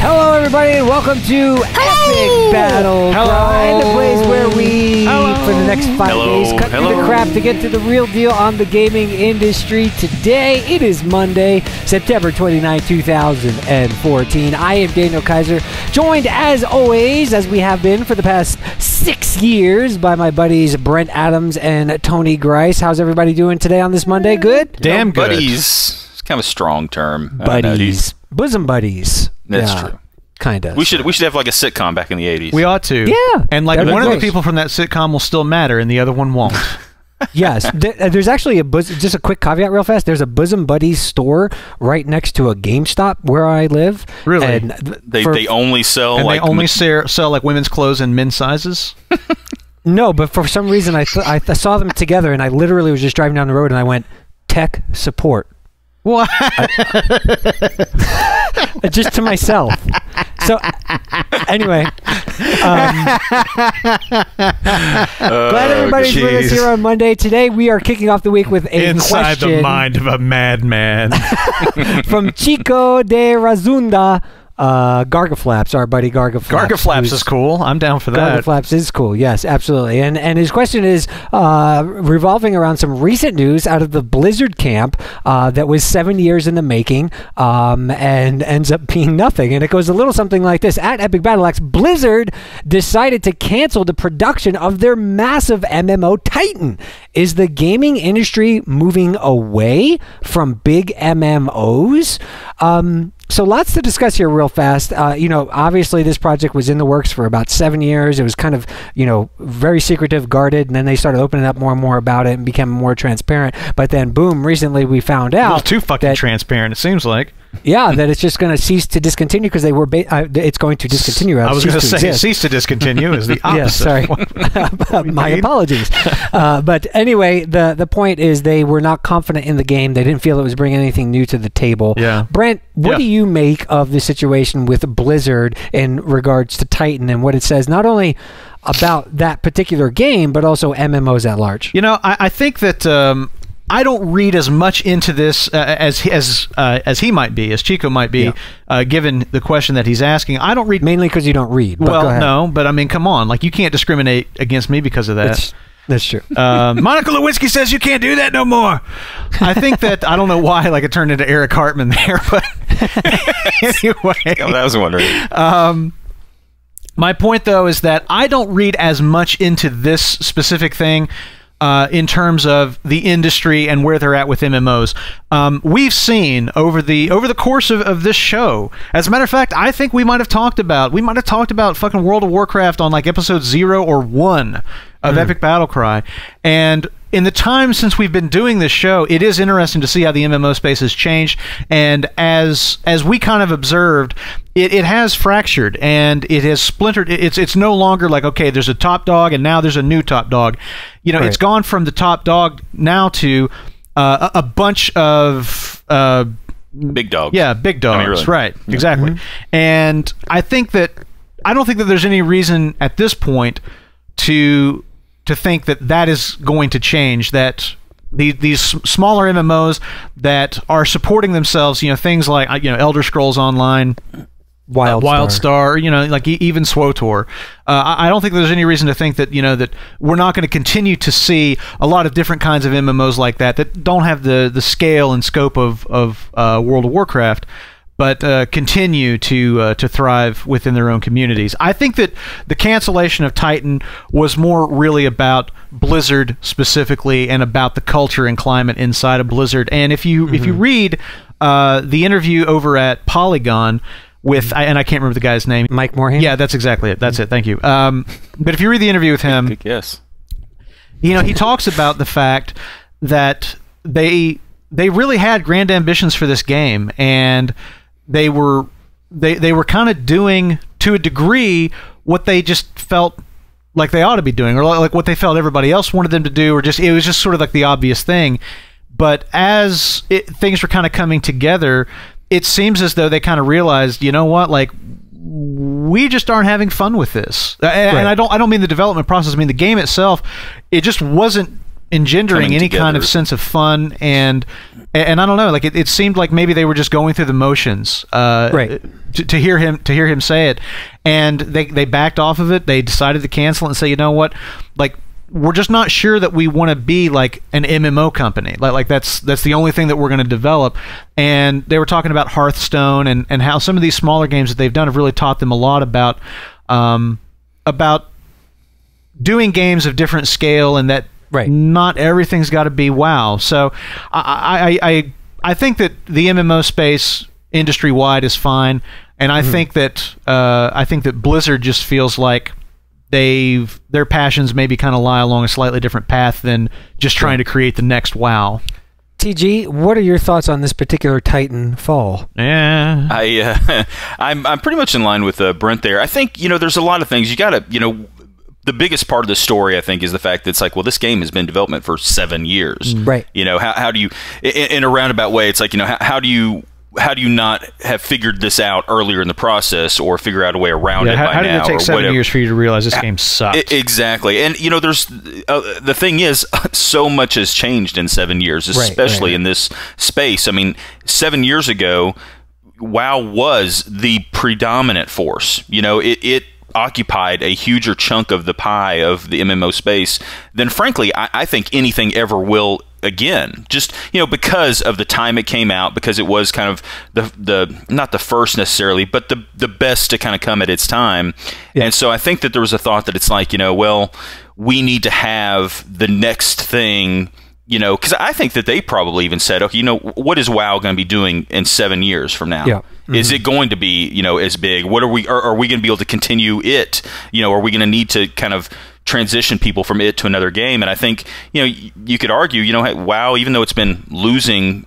Hello, everybody, and welcome to Epic BattleCry, the place where we, for the next 5 days, cut through the crap to get to the real deal on the gaming industry. Today, it is Monday, September 29, 2014. I am Daniel Kaiser, joined, as always, as we have been for the past 6 years, by my buddies Brent Adams and Tony Grice. How's everybody doing today on this Monday? Good? Damn good. Buddies. It's kind of a strong term. Buddies. Bosom buddies. That's true. Kind of. We should have like a sitcom back in the 80s. We ought to. Yeah. And like one of the people from that sitcom will still matter and the other one won't. Yes. There's actually just a quick caveat real fast. There's a Bosom Buddies store right next to a GameStop where I live. Really? And they only sell and like... they only sell like women's clothes in men's sizes? No, but for some reason I saw them together and I literally was just driving down the road and I went, tech support. What? Just to myself. So, anyway, glad everybody's with us here on Monday. Today, we are kicking off the week with a Inside question the mind of a madman. from Chico de Razunda. Gargaflaps, our buddy Gargaflaps. Gargaflaps is cool. I'm down for that. Gargaflaps is cool, yes, absolutely. And his question is revolving around some recent news out of the Blizzard camp that was 7 years in the making and ends up being nothing. And it goes a little something like this. At Epic BattleCry, Blizzard decided to cancel the production of their massive MMO Titan. Is the gaming industry moving away from big MMOs? So lots to discuss here real fast. You know, obviously this project was in the works for about 7 years. It was kind of, you know, very secretive, guarded, and then they started opening up more and more about it and became more transparent. But then, boom, recently we found out... Well, too fucking transparent, it seems like. Yeah, that it's just going to cease to discontinue because they were... it's going to discontinue. I was going to say cease to discontinue is the opposite. Yeah, sorry. My apologies. But anyway, the point is they were not confident in the game. They didn't feel it was bringing anything new to the table. Yeah. Brent, what do you make of the situation with Blizzard in regards to Titan and what it says not only about that particular game, but also MMOs at large? You know, I think that... I don't read as much into this as he might be, as Chico might be, given the question that he's asking. I don't read... Mainly because you don't read. Well, no, but I mean, come on. Like, you can't discriminate against me because of that. That's true. Monica Lewinsky says you can't do that no more. I think that... I don't know why like it turned into Eric Hartman there, but... anyway. I was wondering. My point, though, is that I don't read as much into this specific thing in terms of the industry and where they're at with MMOs. We've seen over the course of this show, as a matter of fact, I think we might have talked about fucking World of Warcraft on like episode 0 or 1 of Epic BattleCry. And in the time since we've been doing this show, it is interesting to see how the MMO space has changed. And as we kind of observed, it has fractured and it has splintered. It's no longer like, okay, there's a top dog and now there's a new top dog. You know, It's gone from the top dog now to a bunch of big dogs. Yeah, big dogs. I mean, really. Right, exactly. And I don't think that there's any reason at this point to think that is going to change, that these smaller MMOs that are supporting themselves, you know, things like, you know, Elder Scrolls Online, WildStar, you know, like even SWTOR. I don't think there's any reason to think that, you know, that we're not going to continue to see a lot of different kinds of MMOs like that don't have the scale and scope of World of Warcraft, but continue to thrive within their own communities. I think that the cancellation of Titan was more really about Blizzard specifically and about the culture and climate inside of Blizzard. And if you read the interview over at Polygon with, and I can't remember the guy's name. Mike Moorhan? Yeah, that's exactly it. That's it. Thank you. But if you read the interview with him, yes, you know, he talks about the fact that they really had grand ambitions for this game, and they were kind of doing, to a degree, what they just felt like they ought to be doing, or like what they felt everybody else wanted them to do, or it was just sort of like the obvious thing. But as things were kind of coming together, it seems as though they kind of realized, you know what, like, we just aren't having fun with this. And I don't mean the development process. I mean the game itself. It just wasn't engendering coming any kind of together. sense of fun, and I don't know, like it seemed like maybe they were just going through the motions, Right. to hear him say it, and they backed off of it. They decided to cancel it and say, you know what, like, we're just not sure that we want to be like an MMO company. Like that's the only thing that we're going to develop. And they were talking about Hearthstone and how some of these smaller games that they've done have really taught them a lot about doing games of different scale, and that Right. not everything's got to be WoW. So I think that the MMO space industry wide is fine, and I think that Blizzard just feels like their passions maybe kind of lie along a slightly different path than just trying to create the next WoW. TG, what are your thoughts on this particular Titan fall? Yeah, I'm pretty much in line with Brent there. I think there's a lot of things you got to the biggest part of the story, I think, is the fact that it's like, well, this game has been in development for 7 years. Right. How do you, in a roundabout way, it's like, how do you not have figured this out earlier in the process, or figure out a way around it by now? How did it take 7 whatever. years for you to realize this game sucked? Exactly. And, there's the thing is, so much has changed in 7 years, especially in this space. I mean, 7 years ago, WoW was the predominant force. It occupied a huger chunk of the pie of the MMO space than, frankly, I think anything ever will again. Just because of the time it came out, because it was kind of the not the first necessarily, but the best to kind of come at its time. Yeah. And so I think that there was a thought that it's like, well, we need to have the next thing. Because I think that they probably even said, okay, what is WoW going to be doing in 7 years from now? Yeah. Is it going to be, as big? What are we going to be able to continue it? Are we going to need to kind of transition people from it to another game? And I think, you could argue, WoW, even though it's been losing,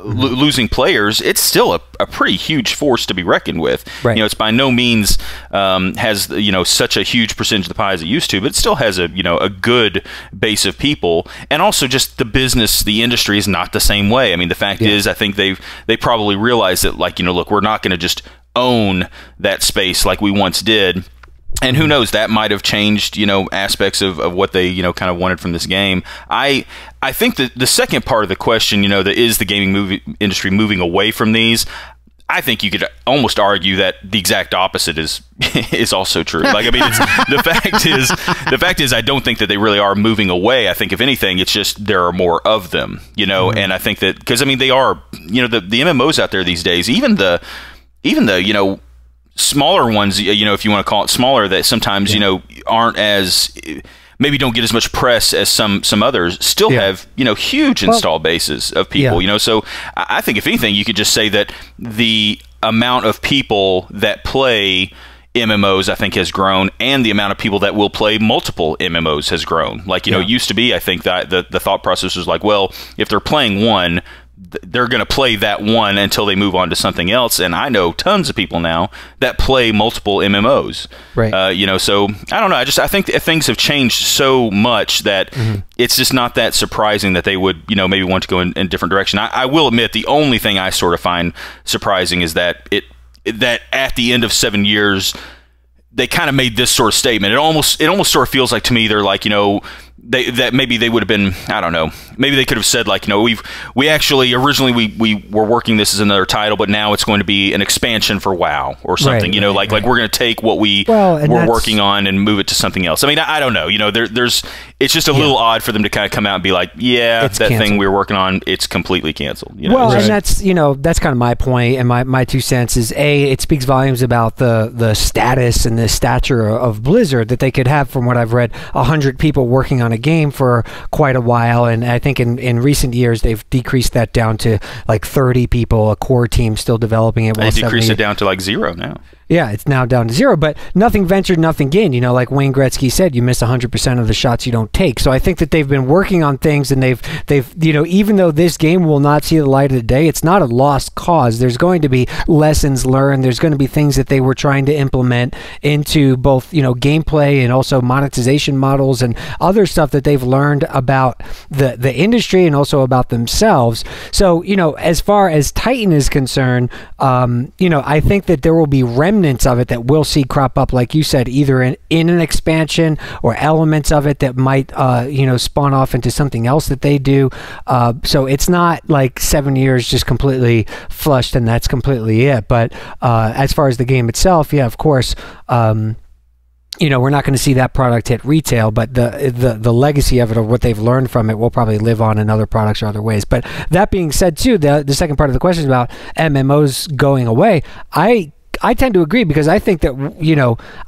losing players, it's still a pretty huge force to be reckoned with. Right. It's by no means has such a huge percentage of the pie as it used to, but it still has a good base of people. And also just the business, the industry is not the same way. I mean, the fact is, I think they probably realize that, like, look, we're not going to just own that space like we once did. And who knows, that might have changed, aspects of what they, kind of wanted from this game. I think that the second part of the question, that is the gaming industry moving away from these, I think you could almost argue that the exact opposite is also true. Like, I mean, the fact is, I don't think that they really are moving away. I think, if anything, it's just there are more of them, and I think that, because, I mean, they are, the MMOs out there these days, even the smaller ones, if you want to call it smaller, that sometimes aren't as, maybe don't get as much press as some others, still have huge install bases of people. So I think, if anything, you could just say that the amount of people that play MMOs, I think, has grown, and the amount of people that will play multiple MMOs has grown. Like, it used to be, I think, that the thought process was like, well, if they're playing one, they're going to play that one until they move on to something else. And I know tons of people now that play multiple MMOs. Right. So I don't know. I think things have changed so much that it's just not that surprising that they would, maybe want to go in a different direction. I will admit, the only thing I sort of find surprising is that that at the end of 7 years, they kind of made this sort of statement. It almost sort of feels like, to me, they're like, that maybe they would have been, I don't know, maybe they could have said, like, we actually originally we were working this as another title, but now it's going to be an expansion for WoW or something. Like we're going to take what we're working on and move it to something else. I mean, I don't know. It's just a little odd for them to kind of come out and be like, it's that canceled. Thing we were working on, it's completely canceled. Well, and that's kind of my point, and my 2 cents is, it speaks volumes about the status and the stature of Blizzard, that they could have, from what I've read, 100 people working on a game for quite a while, and I think in recent years they've decreased that down to like 30 people, a core team still developing it. They decreased it down to like 0 now. Yeah, it's now down to 0, but nothing ventured, nothing gained. Like Wayne Gretzky said, you miss 100% of the shots you don't take. So I think that they've been working on things, and they've even though this game will not see the light of the day, it's not a lost cause. There's going to be lessons learned. There's going to be things that they were trying to implement into both gameplay and also monetization models and other stuff that they've learned about the industry and also about themselves. So as far as Titan is concerned, I think that there will be remnants remnants of it that we'll see crop up, like you said, either in an expansion or elements of it that might spawn off into something else that they do. So it's not like 7 years just completely flushed and that's completely it. But as far as the game itself, yeah, of course, we're not going to see that product hit retail, but the legacy of it, or what they've learned from it, will probably live on in other products or other ways. But that being said, too, the second part of the question is about MMOs going away. I tend to agree, because I think that,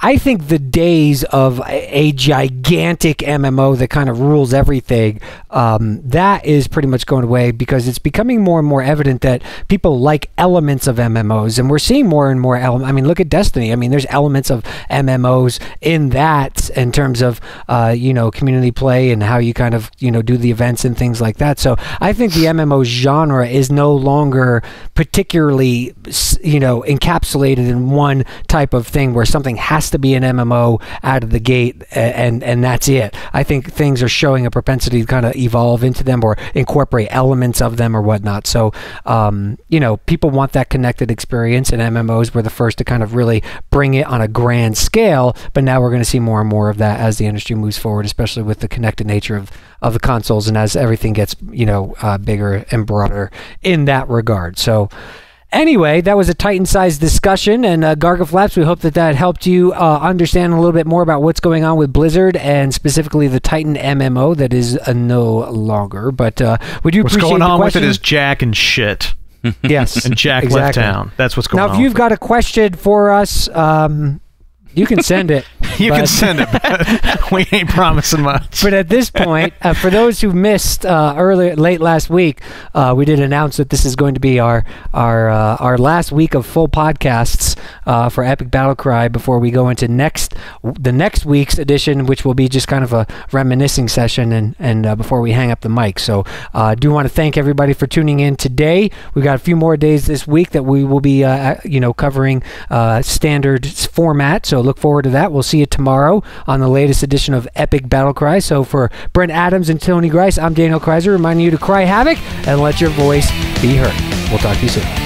I think the days of a gigantic MMO that kind of rules everything, that is pretty much going away, because it's becoming more and more evident that people like elements of MMOs, and we're seeing more and more elements. I mean, look at Destiny. I mean, there's elements of MMOs in that, in terms of, community play and how you kind of, do the events and things like that. So I think the MMO genre is no longer particularly, encapsulated in one type of thing where something has to be an MMO out of the gate, and that's it. I think things are showing a propensity to kind of evolve into them or incorporate elements of them or whatnot. So, people want that connected experience, and MMOs were the first to kind of really bring it on a grand scale, but now we're going to see more and more of that as the industry moves forward, especially with the connected nature of the consoles, and as everything gets, bigger and broader in that regard. So, anyway, that was a Titan-sized discussion, and Garga Flaps, we hope that helped you understand a little bit more about what's going on with Blizzard, and specifically the Titan MMO that is no longer. But we do appreciate the question. What's going on with it is Jack and shit. Yes. And Jack left town. That's what's going on. Now, if you've got a question for us, you can send it. You can send it, but we ain't promising much. But at this point, for those who missed late last week, we did announce that this is going to be our last week of full podcasts for Epic BattleCry before we go into the next week's edition, which will be just kind of a reminiscing session and before we hang up the mic. So I do want to thank everybody for tuning in today. We've got a few more days this week that we will be covering standard format. So look forward to that. We'll see you tomorrow on the latest edition of Epic BattleCry. So for Brent Adams and Tony Grice, I'm Daniel Kreiser, reminding you to cry havoc and let your voice be heard. We'll talk to you soon.